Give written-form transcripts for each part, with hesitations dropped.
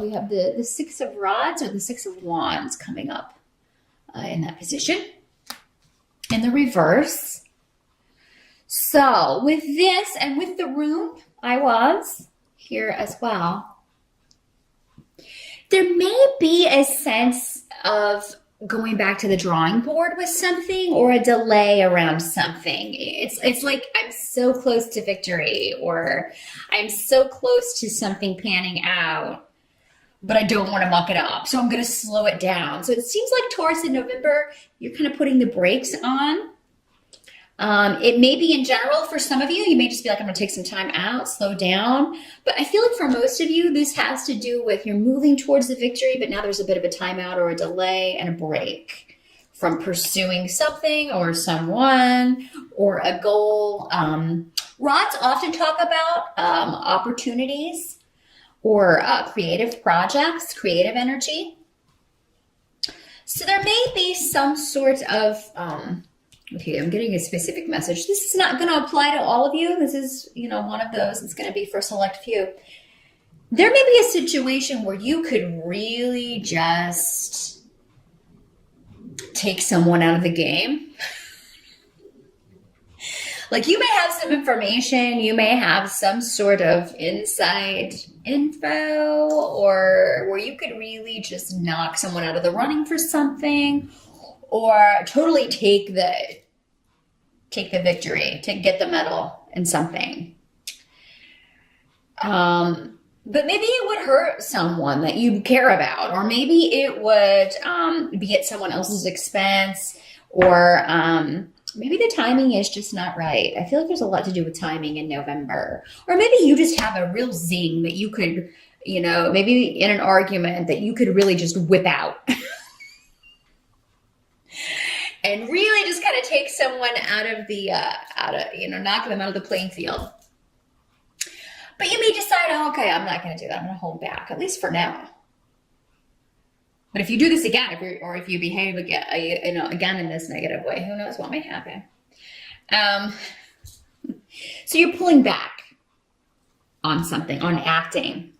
we have the Six of Rods or the Six of Wands coming up in that position. In the reverse. So with this and with the room, I was here as well. There may be a sense of going back to the drawing board with something or a delay around something. It's like I'm so close to victory or I'm so close to something panning out, but I don't want to muck it up. So I'm going to slow it down. So it seems like Taurus in November, you're kind of putting the brakes on. It may be in general for some of you, you may just be like, I'm going to take some time out, slow down. But I feel like for most of you, this has to do with you're moving towards the victory, but now there's a bit of a timeout or a delay and a break from pursuing something or someone or a goal. Rods often talk about opportunities or creative projects, creative energy. So there may be some sort of... okay, I'm getting a specific message. This is not going to apply to all of you. This is, one of those. It's going to be for a select few. There may be a situation where you could really just take someone out of the game. Like you may have some information, you may have some sort of inside info, or where you could really just knock someone out of the running for something. Or totally take the victory, to get the medal in something. But maybe it would hurt someone that you care about, or maybe it would be at someone else's expense, or maybe the timing is just not right. I feel like there's a lot to do with timing in November. Or maybe you just have a real zing that you could, maybe in an argument that you could really just whip out. And really just kind of take someone out of the, knock them out of the playing field. But you may decide, okay, I'm not going to do that. I'm going to hold back, at least for now. But if you do this again, if you behave again, again in this negative way, who knows what may happen. So you're pulling back on something, on acting,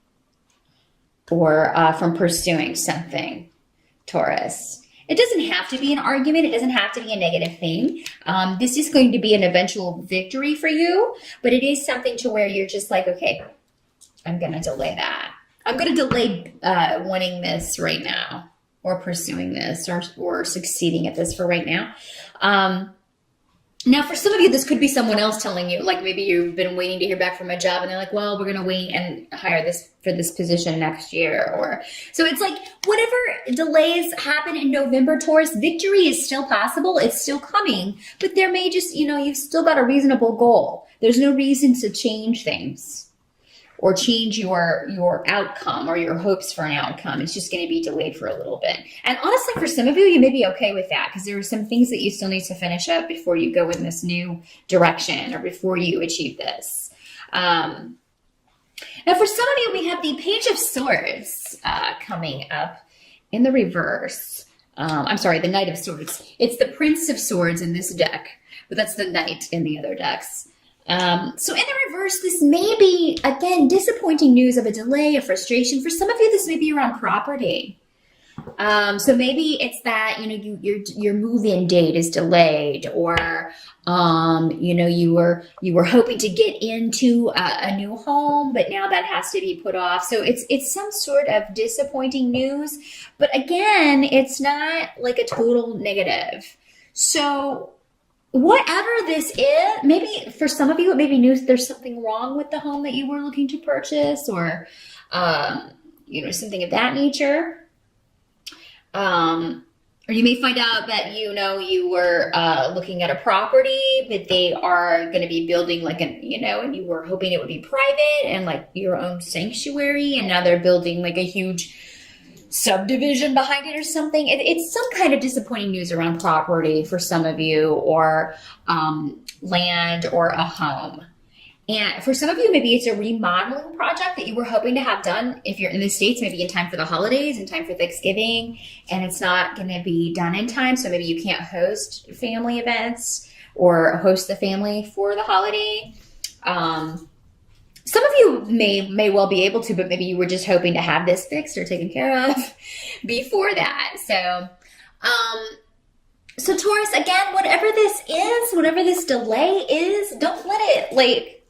or from pursuing something, Taurus. It doesn't have to be an argument. It doesn't have to be a negative thing. This is going to be an eventual victory for you, but it is something to where you're just like, okay, I'm going to delay that. I'm going to delay winning this right now, or pursuing this, or succeeding at this for right now. Now, for some of you, this could be someone else telling you, like maybe you've been waiting to hear back from a job and they're like, well, we're going to wait and hire this for this position next year. Or so it's like whatever delays happen in November, Taurus, victory is still possible. It's still coming, but there may just, you've still got a reasonable goal. There's no reason to change things or change your outcome or your hopes for an outcome. It's just going to be delayed for a little bit. And honestly, for some of you, you may be okay with that because there are some things that you still need to finish up before you go in this new direction or before you achieve this. Now, for some of you, we have the Page of Swords coming up in the reverse. I'm sorry, the Knight of Swords. It's the Prince of Swords in this deck, but that's the Knight in the other decks. So in the reverse, this may be, again, disappointing news of a delay, a frustration. For some of you, this may be around property. So maybe it's that, your move-in date is delayed, or, you were hoping to get into a new home, but now that has to be put off. So it's some sort of disappointing news, but again, it's not like a total negative. So whatever this is, maybe for some of you, it may be news there's something wrong with the home that you were looking to purchase, or, something of that nature. Or you may find out that, you were looking at a property, but they are going to be building and you were hoping it would be private and like your own sanctuary, and now they're building like a huge subdivision behind it or something. It's some kind of disappointing news around property for some of you, or land or a home. And for some of you, maybe it's a remodeling project that you were hoping to have done if you're in the States, maybe in time for the holidays, in time for Thanksgiving, and it's not going to be done in time. So maybe you can't host family events or host the family for the holiday. Some of you may well be able to, but maybe you were just hoping to have this fixed or taken care of before that. So Taurus, again, whatever this is, whatever this delay is, don't let it, like,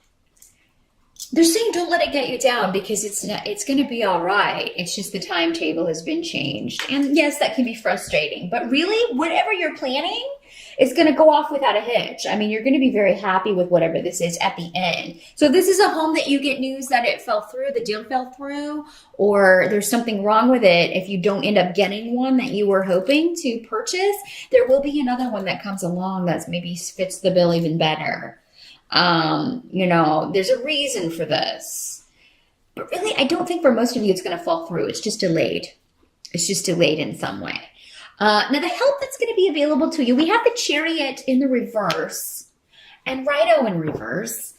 they're saying don't let it get you down, because it's going to be all right. It's just the timetable has been changed. And yes, that can be frustrating, but really whatever you're planning is going to go off without a hitch. I mean, you're going to be very happy with whatever this is at the end. So if this is a home that you get news that it fell through, the deal fell through, or there's something wrong with it, if you don't end up getting one that you were hoping to purchase, there will be another one that comes along that maybe fits the bill even better. There's a reason for this. But really, I don't think for most of you it's going to fall through. It's just delayed. It's just delayed in some way. Now, the help that's going to be available to you, we have the Chariot in the reverse, and Righto in reverse,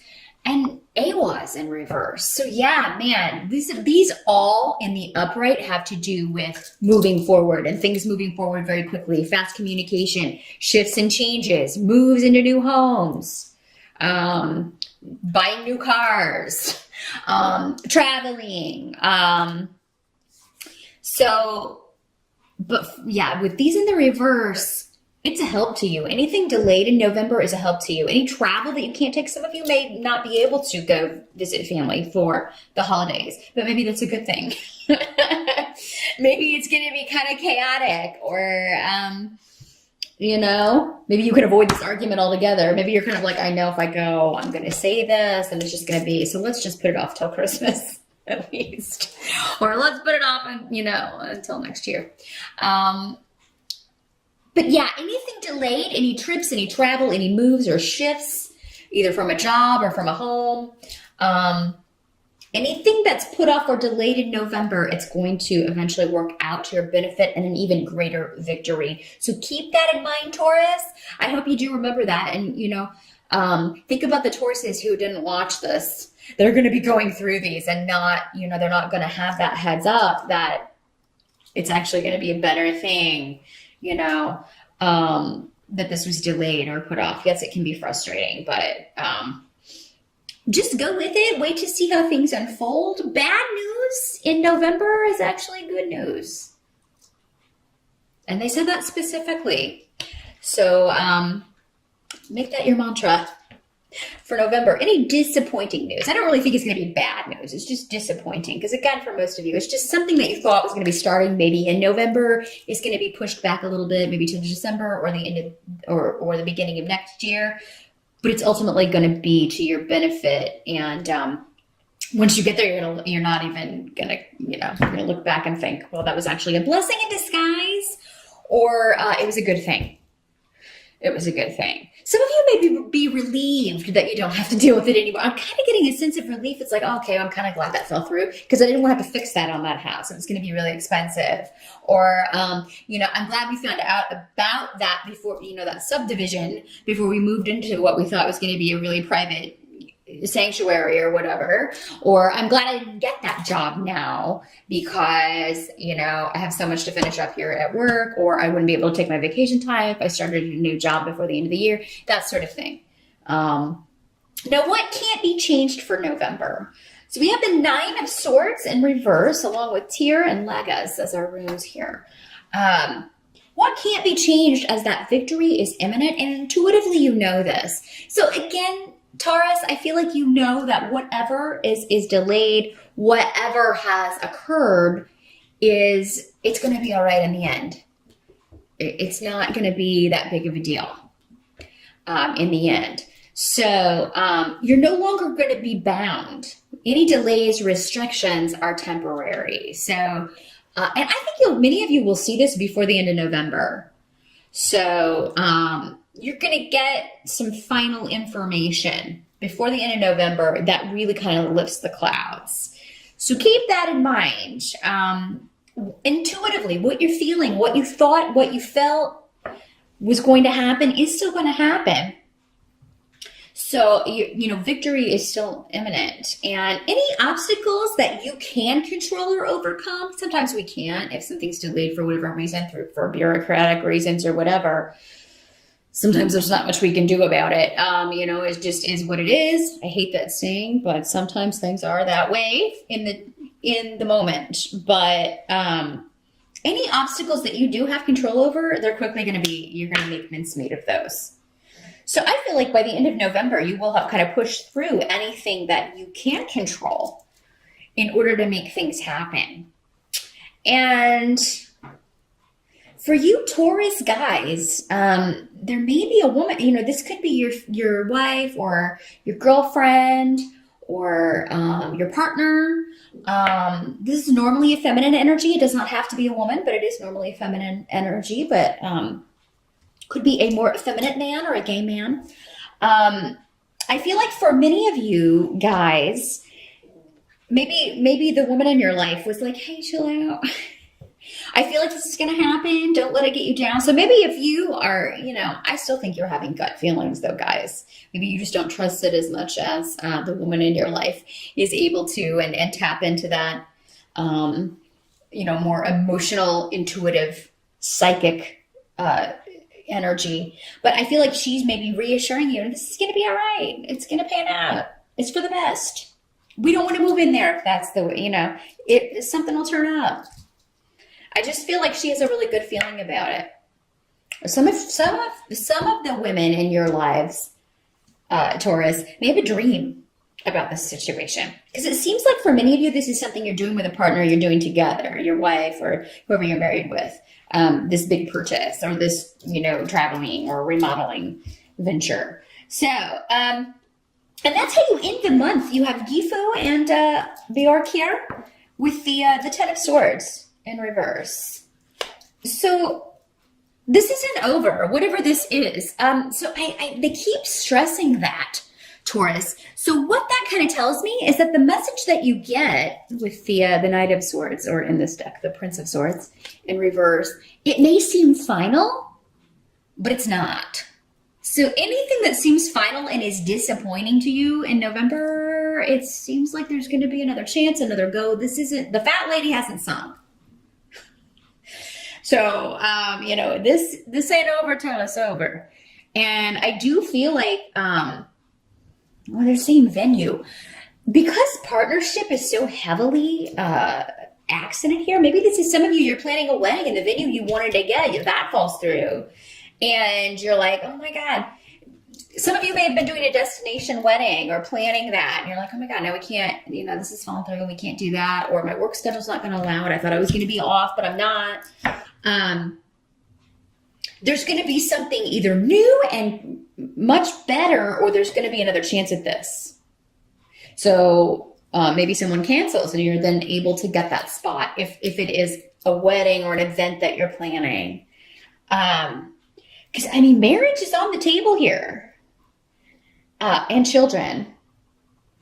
and Awaz in reverse. So yeah, man, these all in the upright have to do with moving forward and things moving forward very quickly, fast communication, shifts and changes, moves into new homes, buying new cars, traveling. But yeah, with these in the reverse, it's a help to you. Anything delayed in November is a help to you. Any travel that you can't take, some of you may not be able to go visit family for the holidays, but maybe that's a good thing. Maybe it's going to be kind of chaotic, or, maybe you can avoid this argument altogether. Maybe you're kind of like, I know if I go, I'm going to say this and it's just going to be, so let's just put it off till Christmas. At least, or let's put it off, until next year. But yeah, anything delayed, any trips, any travel, any moves or shifts, either from a job or from a home, anything that's put off or delayed in November, it's going to eventually work out to your benefit and an even greater victory. So keep that in mind, Taurus. I hope you do remember that. And, think about the Tauruses who didn't watch this. They're going to be going through these and not, they're not going to have that heads up that it's actually going to be a better thing, that this was delayed or put off. Yes, it can be frustrating, but just go with it. Wait to see how things unfold. Bad news in November is actually good news. And they said that specifically. So make that your mantra for November. Any disappointing news? I don't really think it's going to be bad news. It's just disappointing, because again, for most of you, it's just something that you thought was going to be starting maybe in November is going to be pushed back a little bit, maybe to December or the end of, or the beginning of next year. But it's ultimately going to be to your benefit. And once you get there, you're not even going to, you're going to look back and think, well, that was actually a blessing in disguise, or it was a good thing. It was a good thing. Some of you may be relieved that you don't have to deal with it anymore. I'm kind of getting a sense of relief. It's like, okay, I'm kind of glad that fell through, because I didn't want to have to fix that on that house. It was going to be really expensive. Or, I'm glad we found out about that before, that subdivision, before we moved into what we thought was going to be a really private sanctuary or whatever. Or I'm glad I didn't get that job now, because, I have so much to finish up here at work, or I wouldn't be able to take my vacation time if I started a new job before the end of the year, that sort of thing. Now, what can't be changed for November? So we have the Nine of Swords in reverse, along with Tyr and Lagas as our runes here. What can't be changed, as that victory is imminent, and intuitively you know this. So again, Taurus, I feel like that whatever is delayed, whatever has occurred, it's going to be all right in the end. It's not going to be that big of a deal in the end. So you're no longer going to be bound. Any delays, restrictions are temporary. So, and I think many of you will see this before the end of November. So you're going to get some final information before the end of November that really kind of lifts the clouds. So keep that in mind. Intuitively, what you're feeling, what you thought, what you felt was going to happen is still going to happen. So, victory is still imminent. And any obstacles that you can control or overcome, sometimes we can't if something's delayed for whatever reason, for bureaucratic reasons or whatever. sometimes there's not much we can do about it. It just is what it is. I hate that saying, but sometimes things are that way in the moment. But any obstacles that you do have control over, you're going to make mincemeat of those. So I feel like by the end of November, you will have kind of pushed through anything that you can't control in order to make things happen. And for you Taurus guys, there may be a woman, this could be your wife or your girlfriend or your partner. This is normally a feminine energy. It does not have to be a woman, but it is normally a feminine energy, but could be a more effeminate man or a gay man. I feel like for many of you guys, maybe the woman in your life was like, hey, chill out. I feel like this is going to happen. Don't let it get you down. So maybe if you are, I still think you're having gut feelings though, guys. Maybe you just don't trust it as much as the woman in your life is able to and tap into that, more emotional, intuitive, psychic energy. But I feel like she's maybe reassuring you, this is going to be all right. It's going to pan out. It's for the best. We don't want to move in there if that's the way, something will turn up. I just feel like she has a really good feeling about it. Some of the women in your lives, Taurus, may have a dream about this situation. Because it seems like for many of you, this is something you're doing with a partner, you're doing together, your wife or whoever you're married with. This big purchase or this, traveling or remodeling venture. So, and that's how you end the month. You have Gifu and Bjorkir with the Ten of Swords in reverse. So this isn't over, whatever this is. So they keep stressing that, Taurus. So what that kind of tells me is that the message that you get with the Knight of Swords, or in this deck, the Prince of Swords in reverse, it may seem final, but it's not. So anything that seems final and is disappointing to you in November, it seems like there's going to be another chance, another go. This isn't, the fat lady hasn't sung. So, this ain't over till it's over. And I do feel like, they're saying venue. Because partnership is so heavily accented here, maybe this is some of you, you're planning a wedding and the venue you wanted to get, that falls through. And you're like, oh my God. Some of you may have been doing a destination wedding or planning that. And you're like, oh my God, no, we can't, this is falling through and we can't do that. Or my work schedule's not going to allow it. I thought I was going to be off, but I'm not. There's going to be something either new and much better, or there's going to be another chance at this. So maybe someone cancels and you're then able to get that spot if it is a wedding or an event that you're planning. Because, marriage is on the table here. And children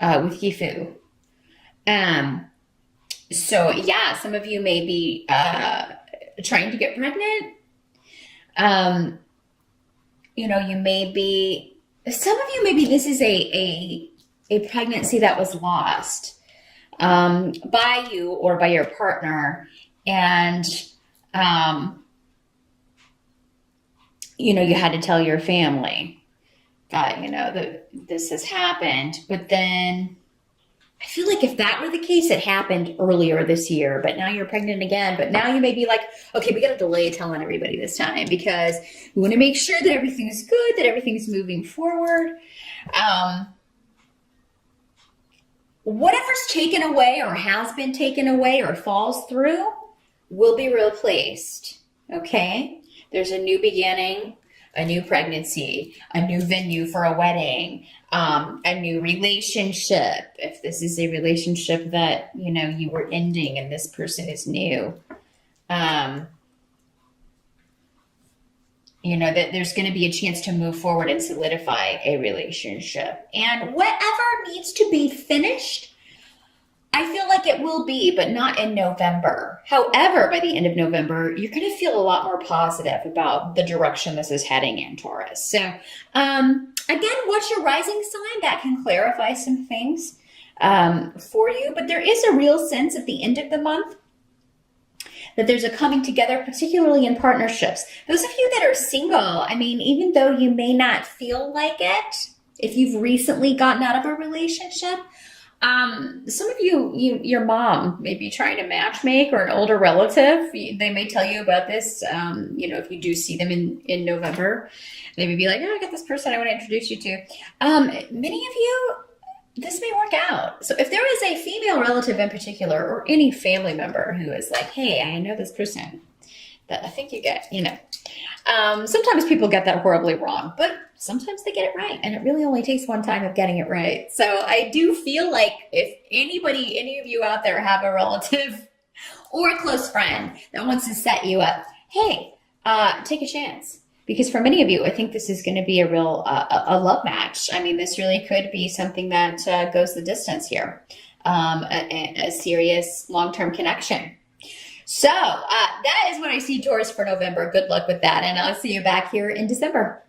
with Gifu. So, yeah, some of you may be trying to get pregnant. You may be, some of you, maybe this is a pregnancy that was lost by you or by your partner. And, you had to tell your family that, that this has happened. But then I feel like if that were the case, it happened earlier this year, but now you're pregnant again. But now you may be like, okay, we got to delay telling everybody this time because we want to make sure that everything's good, that everything's moving forward. Whatever's taken away or has been taken away or falls through will be replaced. Okay? There's a new beginning, a new pregnancy, a new venue for a wedding, a new relationship. If this is a relationship that, you were ending and this person is new, that there's going to be a chance to move forward and solidify a relationship. And whatever needs to be finished, I feel like it will be, but not in November. However, by the end of November, you're going to feel a lot more positive about the direction this is heading in, Taurus. So, again, what's your rising sign? That can clarify some things for you. But there is a real sense at the end of the month that there's a coming together, particularly in partnerships. Those of you that are single, I mean, even though you may not feel like it, if you've recently gotten out of a relationship, some of your mom may be trying to matchmake, or an older relative. They may tell you about this, if you do see them in November. They may be like, oh, I got this person I want to introduce you to. Many of you, this may work out. So if there is a female relative in particular, or any family member who is like, hey, I know this person that I think you get, sometimes people get that horribly wrong, but sometimes they get it right. And it really only takes one time of getting it right. So I do feel like if any of you out there have a relative or a close friend that wants to set you up, hey, take a chance. Because for many of you, I think this is going to be a real a love match. I mean, this really could be something that goes the distance here, a serious long-term connection. So that is what I see, Taurus, for November. Good luck with that, and I'll see you back here in December.